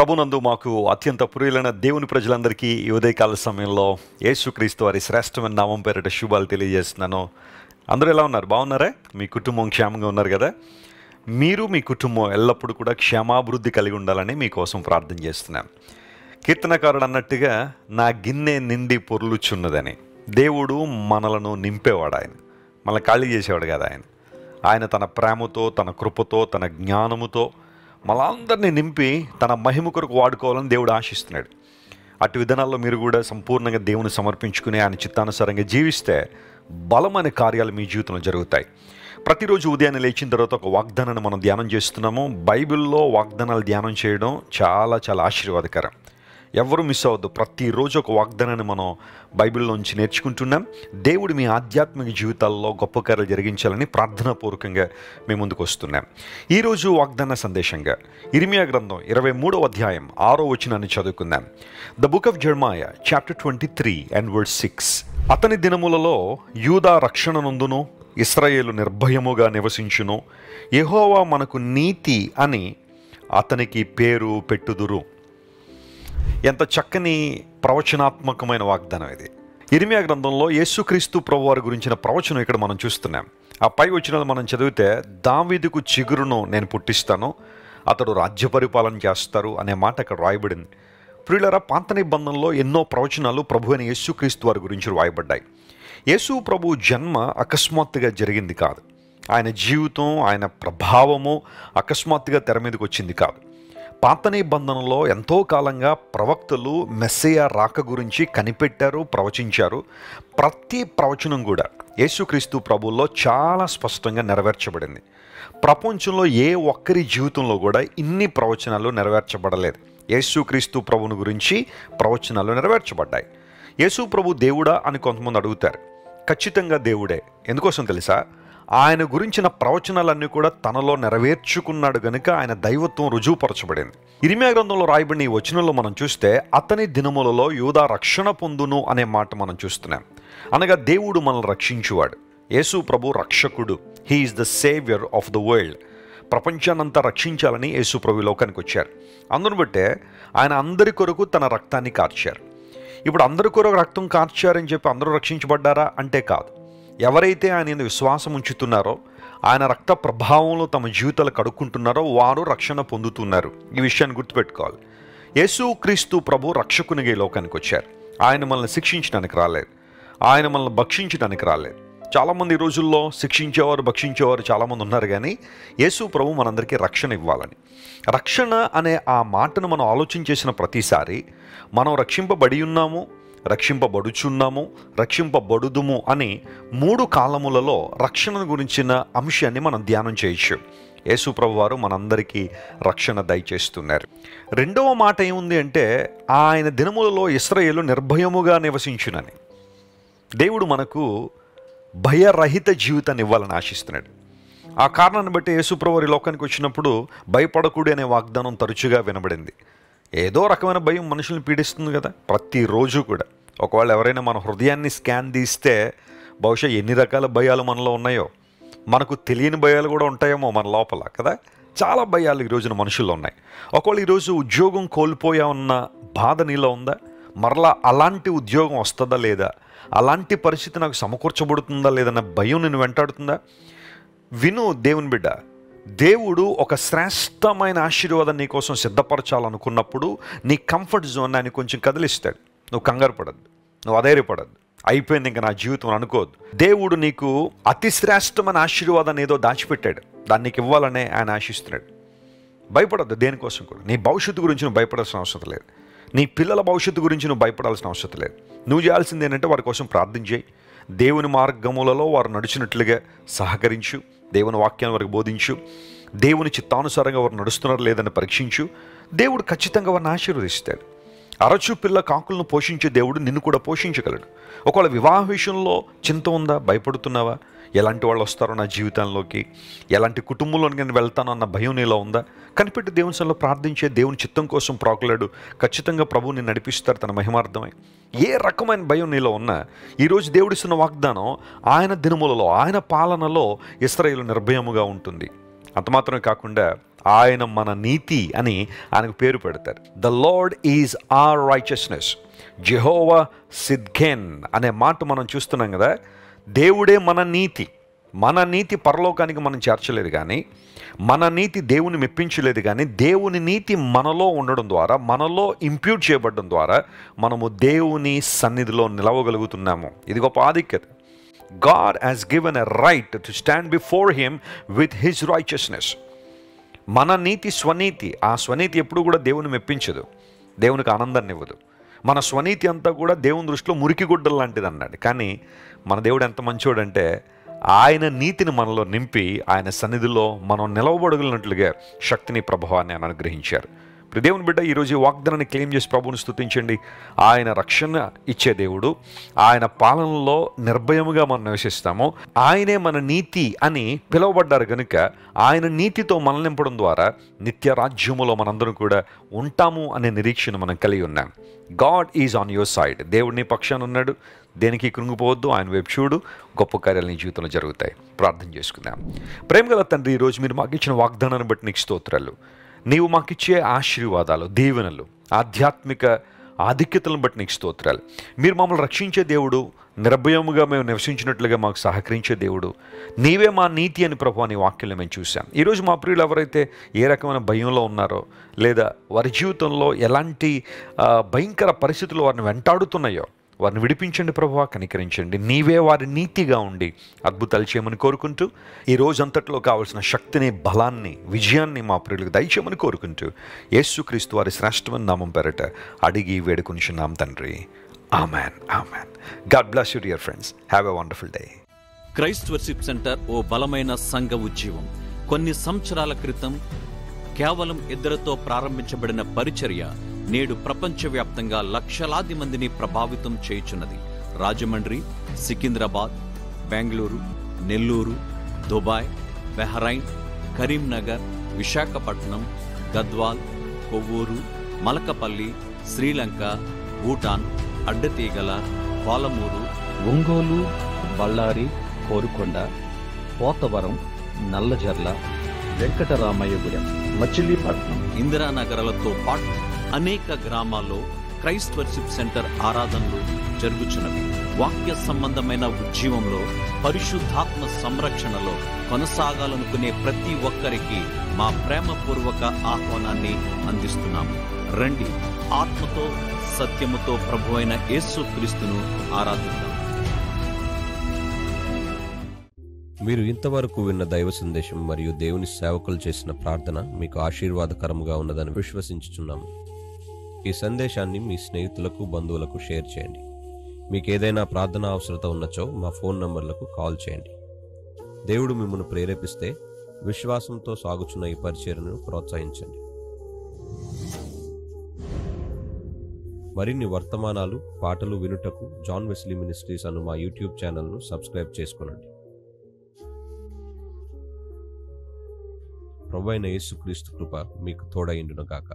ప్రభునందు మాకు అత్యంత ప్రియులైన దేవుని ప్రజలందరికీ ఈ ఉదయకాల సమయంలో యేసుక్రీస్తు వారి శ్రేష్టమైన నామం పేరిట శుభాలు తెలియజేస్తున్నాను. అందరూ ఎలా ఉన్నారు? బాగున్నారా? మీ కుటుంబం క్షేమంగా ఉన్నారు కదా? మీరు మీ కుటుంబం ఎల్లప్పుడూ కూడా క్షేమాభివృద్ధి కలిగి ఉండాలని మీకోసం ప్రార్థన చేస్తున్నాను. కీర్తనకారుడు అన్నట్టుగా నా గిన్నె నిండి పొర్లుచున్నదని. దేవుడు మనలను నింపేవాడు. ఆయన మనల్ని ఖాళీ చేసేవాడు కదా. ఆయన తన ప్రేమతో, తన కృపతో, తన జ్ఞానముతో మనందరినీ నింపి తన మహిమ కొరకు వాడుకోవాలని దేవుడు ఆశిస్తున్నాడు. అటు విధానాల్లో మీరు కూడా సంపూర్ణంగా దేవుని సమర్పించుకుని ఆయన చిత్తానుసారంగా జీవిస్తే బలమైన కార్యాలు మీ జీవితంలో జరుగుతాయి. ప్రతిరోజు ఉదయాన్నే లేచిన తర్వాత ఒక వాగ్దానాన్ని మనం ధ్యానం చేస్తున్నాము. బైబిల్లో వాగ్దానాలు ధ్యానం చేయడం చాలా చాలా ఆశీర్వాదకరం. ఎవరు మిస్ అవ్వద్దు. ప్రతిరోజు ఒక వాగ్దానాన్ని మనం బైబిల్లోంచి నేర్చుకుంటున్నాం. దేవుడు మీ ఆధ్యాత్మిక జీవితాల్లో గొప్ప కార్యాలు జరిగించాలని ప్రార్థనాపూర్వకంగా మేము ముందుకు వస్తున్నాం. ఈరోజు వాగ్దాన సందేశంగా ఇర్మియా గ్రంథం 23వ అధ్యాయం 6వ వచనాన్ని చదువుకుందాం. The book of Jeremiah chapter 23 and verse 6. అతని దినములలో యూదా రక్షణ నొందును, ఇశ్రాయేలు నిర్భయముగా నివసించును, యెహోవా మనకు నీతి అని అతనికి పేరు పెట్టుదురు. ఎంత చక్కని ప్రవచనాత్మకమైన వాగ్దానం ఇది. ఇర్మియా గ్రంథంలో యేసుక్రీస్తు ప్రభువారి గురించిన ప్రవచనం ఇక్కడ మనం చూస్తున్నాం. ఆ పై వచనాలు మనం చదివితే, దావీదుకు చిగురును నేను పుట్టిస్తాను, అతడు రాజ్య పరిపాలన చేస్తారు అనే మాట అక్కడ రాయబడింది. ప్రియులారా, పాత నిబంధనలో ఎన్నో ప్రవచనాలు ప్రభు అయిన యేసుక్రీస్తు వారి గురించి రాయబడ్డాయి. యేసు ప్రభు జన్మ అకస్మాత్తుగా జరిగింది కాదు. ఆయన జీవితం, ఆయన ప్రభావము అకస్మాత్తుగా తెర మీదకి వచ్చింది కాదు. పాత నిబంధనలో ఎంతో కాలంగా ప్రవక్తలు మెస్సయ్య రాక గురించి కనిపెట్టారు, ప్రవచించారు. ప్రతి ప్రవచనం కూడా యేసుక్రీస్తు ప్రభువులో చాలా స్పష్టంగా నెరవేర్చబడింది. ప్రపంచంలో ఏ ఒక్కరి జీవితంలో కూడా ఇన్ని ప్రవచనాలు నెరవేర్చబడలేదు. యేసుక్రీస్తు ప్రభువుని గురించి ప్రవచనాలు నెరవేర్చబడ్డాయి. యేసు ప్రభు దేవుడా అని కొంతమంది అడుగుతారు. ఖచ్చితంగా దేవుడే. ఎందుకోసం తెలుసా? ఆయన గురించిన ప్రవచనాలన్నీ కూడా తనలో నెరవేర్చుకున్నాడు గనుక ఆయన దైవత్వం రుజువుపరచబడింది. ఇర్మియా గ్రంథంలో రాయబడిన ఈ వచనంలో మనం చూస్తే, అతని దినములలో యూదా రక్షణ పొందును అనే మాట మనం చూస్తున్నాం. అనగా దేవుడు మనల్ని రక్షించువాడు. యేసు ప్రభు రక్షకుడు. He is the saviour of the world. ప్రపంచాన్నంతా రక్షించాలని యేసు ప్రభు లోకానికి వచ్చారు. అందును బట్టే ఆయన అందరి కొరకు తన రక్తాన్ని కార్చారు. ఇప్పుడు అందరి కొరకు రక్తం కార్చారని చెప్పి అందరూ రక్షించబడ్డారా అంటే కాదు. ఎవరైతే ఆయన విశ్వాసం ఉంచుతున్నారో, ఆయన రక్త ప్రభావంలో తమ జీవితాలు కడుక్కుంటున్నారో వారు రక్షణ పొందుతున్నారు. ఈ విషయాన్ని గుర్తుపెట్టుకోవాలి. యేసుక్రీస్తు ప్రభు రక్షకునిగా ఈ లోకానికి వచ్చారు. ఆయన మనల్ని శిక్షించడానికి రాలేదు, ఆయన మనల్ని భక్షించడానికి రాలేదు. చాలామంది ఈ రోజుల్లో శిక్షించేవారు, భక్షించేవారు చాలామంది ఉన్నారు. కానీ యేసు ప్రభు మనందరికీ రక్షణ ఇవ్వాలని. రక్షణ అనే ఆ మాటను మనం ఆలోచన చేసిన ప్రతిసారి మనం రక్షింపబడి ఉన్నాము, రక్షింపబడుచున్నాము, రక్షింపబడుదుము అని 3 కాలములలో రక్షణ గురించిన అంశాన్ని మనం ధ్యానం చేయొచ్చు. యేసు ప్రభు వారు మనందరికీ రక్షణ దయచేస్తున్నారు. రెండవ మాట ఏముంది అంటే, ఆయన దినములలో ఇశ్రాయేలు నిర్భయముగా నివసించునని. దేవుడు మనకు భయరహిత జీవితాన్ని ఇవ్వాలని ఆశిస్తున్నాడు. ఆ కారణాన్ని బట్టి యేసు ప్రభు వారి లోకానికి వచ్చినప్పుడు భయపడకూడదు అనే వాగ్దానం తరచుగా వినబడింది. ఏదో రకమైన భయం మనుషుల్ని పీడిస్తుంది కదా ప్రతిరోజు కూడా. ఒకవేళ ఎవరైనా మన హృదయాన్ని స్కాన్ తీస్తే బహుశా ఎన్ని రకాల భయాలు మనలో ఉన్నాయో, మనకు తెలియని భయాలు కూడా ఉంటాయేమో మన లోపల కదా. చాలా భయాలు ఈ రోజున మనుషుల్లో ఉన్నాయి. ఒకవేళ ఈరోజు ఉద్యోగం కోల్పోయామన్న బాధ నీలో ఉందా? మరలా అలాంటి ఉద్యోగం వస్తుందా లేదా, అలాంటి పరిస్థితి నాకు సమకూర్చబడుతుందా లేదన్న భయం నేను వెంటాడుతుందా? విను దేవుని బిడ్డ, దేవుడు ఒక శ్రేష్టమైన ఆశీర్వాదం నీ కోసం సిద్ధపరచాలనుకున్నప్పుడు నీ కంఫర్ట్ జోన్ ఆయన కొంచెం కదిలిస్తాడు. నువ్వు కంగారు పడద్దు, నువ్వు అధైర్యపడద్దు, అయిపోయింది ఇంకా నా జీవితం అనుకోవద్దు. దేవుడు నీకు అతి శ్రేష్టమైన ఆశీర్వాదాన్ని ఏదో దాచిపెట్టాడు, దాన్ని నీకు ఇవ్వాలనే ఆయన ఆశిస్తున్నాడు. భయపడద్దు దేనికోసం కూడా. నీ భవిష్యత్తు గురించి నువ్వు భయపడాల్సిన అవసరం లేదు. నీ పిల్లల భవిష్యత్తు గురించి నువ్వు భయపడాల్సిన అవసరం లేదు. నువ్వు చేయాల్సింది ఏంటంటే వారి కోసం ప్రార్థన చేయి. దేవుని మార్గములలో వారు నడిచినట్లుగా సహకరించు. దేవుని వాక్యాన్ని వారికి బోధించు. దేవుని చిత్తానుసారంగా వారు నడుస్తున్నారు లేదని పరీక్షించు. దేవుడు ఖచ్చితంగా వారిని ఆశీర్వదిస్తాడు. అరచు పిల్ల కాకులను పోషించే దేవుడు నిన్ను కూడా పోషించగలడు. ఒకవేళ వివాహ విషయంలో చింత ఉందా? భయపడుతున్నావా? ఎలాంటి వాళ్ళు వస్తారో నా జీవితంలోకి, ఎలాంటి కుటుంబంలోకి నేను వెళ్తానో అన్న భయం నీలో ఉందా? కనిపెట్టి దేవుని సన్నిధిలో ప్రార్థించే, దేవుని చిత్తం కోసం ప్రాకులాడు. ఖచ్చితంగా ప్రభువు నిన్ను నడిపిస్తారు తన మహిమార్థమై. ఏ రకమైన భయం నీలో ఉన్నా ఈరోజు దేవుడిస్తున్న వాగ్దానం, ఆయన దినములలో, ఆయన పాలనలో ఇశ్రాయేలు నిర్భయముగా ఉంటుంది. అంత మాత్రమే కాకుండా ఆయన మన నీతి అని ఆయనకు పేరు పెడతారు. The lord is our righteousness. Jehovah Tsidkenu అనే మాట మనం చూస్తున్నాం కదా. దేవుడే మన నీతి. మన నీతి పరలోకానికి మనం చేర్చలేదు, కానీ మన నీతి దేవుని మెప్పించలేదు, కానీ దేవుని నీతి మనలో ఉండడం ద్వారా, మనలో ఇంప్యూట్ చేయబడడం ద్వారా మనము దేవుని సన్నిధిలో నిలవగలుగుతున్నాము. ఇది గొప్ప ఆధిక్యత. God has given a right to stand before him with his righteousness. మన నీతి స్వనీతి. ఆ స్వనీతి ఎప్పుడు కూడా దేవుని మెప్పించదు, దేవునికి ఆనందాన్ని ఇవ్వదు. మన స్వనీతి అంతా కూడా దేవుని దృష్టిలో మురికి గుడ్డలు లాంటిది అన్నాడు. కానీ మన దేవుడు ఎంత మంచోడంటే ఆయన నీతిని మనలో నింపి ఆయన సన్నిధిలో మనం నిలవబడగలిగినట్లుగా శక్తిని, ప్రభావాన్ని ఆయన అనుగ్రహించారు. ఇప్పుడు దేవుని బిడ్డ ఈరోజు ఈ వాగ్దానాన్ని క్లెయిమ్ చేసి ప్రభువుని స్తుతించండి. ఆయన రక్షణ ఇచ్చే దేవుడు. ఆయన పాలనలో నిర్భయముగా మనం నివసిస్తాము. ఆయనే మన నీతి అని పిలువబడ్డారు కనుక ఆయన నీతితో మనల్ని నింపడం ద్వారా నిత్య రాజ్యములో మనందరం కూడా ఉంటాము అనే నిరీక్షణ మనం కలిగి ఉన్నాం. God is on your side. దేవుడు నీ పక్షాన ఉన్నాడు. దేనికి కృంగిపోవద్దు, ఆయన వైపు చూడు. గొప్ప కార్యాలు నీ జీవితంలో జరుగుతాయి. ప్రార్థన చేసుకుందాం. ప్రేమగల తండ్రి, ఈరోజు మీరు మాకు ఇచ్చిన వాగ్దానాన్ని బట్టి నీకు స్తోత్రాలు. నీవు మాకిచ్చే ఆశీర్వాదాలు, దీవెనలు, ఆధ్యాత్మిక ఆధిక్యతలను బట్టి నీకు స్తోత్రాలు. మీరు మమ్మల్ని రక్షించే దేవుడు, నిర్భయముగా మేము నివసించినట్లుగా మాకు సహకరించే దేవుడు. నీవే మా నీతి అని ప్రభువా నీ వాక్యంలో మేము చూసాం. ఈరోజు మా ప్రియులు ఎవరైతే ఏ రకమైన భయంలో ఉన్నారో, లేదా వారి జీవితంలో ఎలాంటి భయంకర పరిస్థితులు వారిని వెంటాడుతున్నాయో వారిని విడిపించండి ప్రభువా, కనికరించండి. నీవే వారి నీతిగా ఉండి అద్భుతాలు చేయమని కోరుకుంటూ, ఈ రోజంతట్లో కావలసిన శక్తిని, బలాన్ని, విజయాన్ని మా ప్రియులకు దయచేయమని కోరుకుంటూ యేసుక్రీస్తు వారి శ్రేష్టమైన నామం పేరట అడిగి వేడుకొనిచున్నాం తండ్రి. Amen, amen. God bless you dear friends. Have a wonderful day. Christ worship centre ఓ బలమైన సంఘ ఉద్యమం. కొన్ని సంవత్సరాల క్రితం కేవలం ఇద్దరితో ప్రారంభించబడిన పరిచర్య నేడు ప్రపంచవ్యాప్తంగా లక్షలాది మందిని ప్రభావితం చేయుచున్నది. రాజమండ్రి, సికింద్రాబాద్, బెంగళూరు, నెల్లూరు, దుబాయ్, బెహ్రైన్, కరీంనగర్, విశాఖపట్నం, గద్వాల్, కొవ్వూరు, మలకపల్లి, శ్రీలంక, భూటాన్, అడ్డతీగల, పాలమూరు, ఒంగోలు, బళ్ళారి, కోరుకొండ, పోతవరం, నల్లజర్ల, వెంకటరామయ్యగూడెం, మచిలీపట్నం, ఇందిరానగర్లతో పాటు అనేక గ్రామాల్లో క్రైస్ట్ వర్షిప్ సెంటర్ ఆరాధనలు జరుగుచున్నవి. వాక్య సంబంధమైన ఉద్యమంలో, పరిశుద్ధాత్మ సంరక్షణలో కొనసాగాలనుకునే ప్రతి ఒక్కరికి మా ప్రేమపూర్వక ఆహ్వానాన్ని అందిస్తున్నాము. రండి, ఆత్మతో సత్యముతో ప్రభువైన యేసుక్రీస్తును ఆరాధిద్దాం. మీరు ఇంతవరకు విన్న దైవ సందేశం మరియు దేవుని సేవకులు చేసిన ప్రార్థన మీకు ఆశీర్వాదకరముగా ఉన్నదని విశ్వసించుచున్నాము. ఈ సందేశాన్ని మీ స్నేహితులకు, బంధువులకు షేర్ చేయండి. మీకు ఏదైనా ప్రార్థన అవసరత ఉన్నచో మా ఫోన్ నంబర్లకు కాల్ చేయండి. దేవుడు మిమ్మల్ని ప్రేరేపిస్తే విశ్వాసంతో సాగుచున్న ఈ పరిచర్యను ప్రోత్సహించండి. మరిన్ని వర్తమానాలు, పాటలు వినుటకు జాన్ వెస్లీ మినిస్ట్రీస్ అను మా యూట్యూబ్ ఛానల్ను సబ్స్క్రైబ్ చేసుకోనండి. ప్రభువైన యేసుక్రీస్తు కృప మీకు తోడైండును గాక.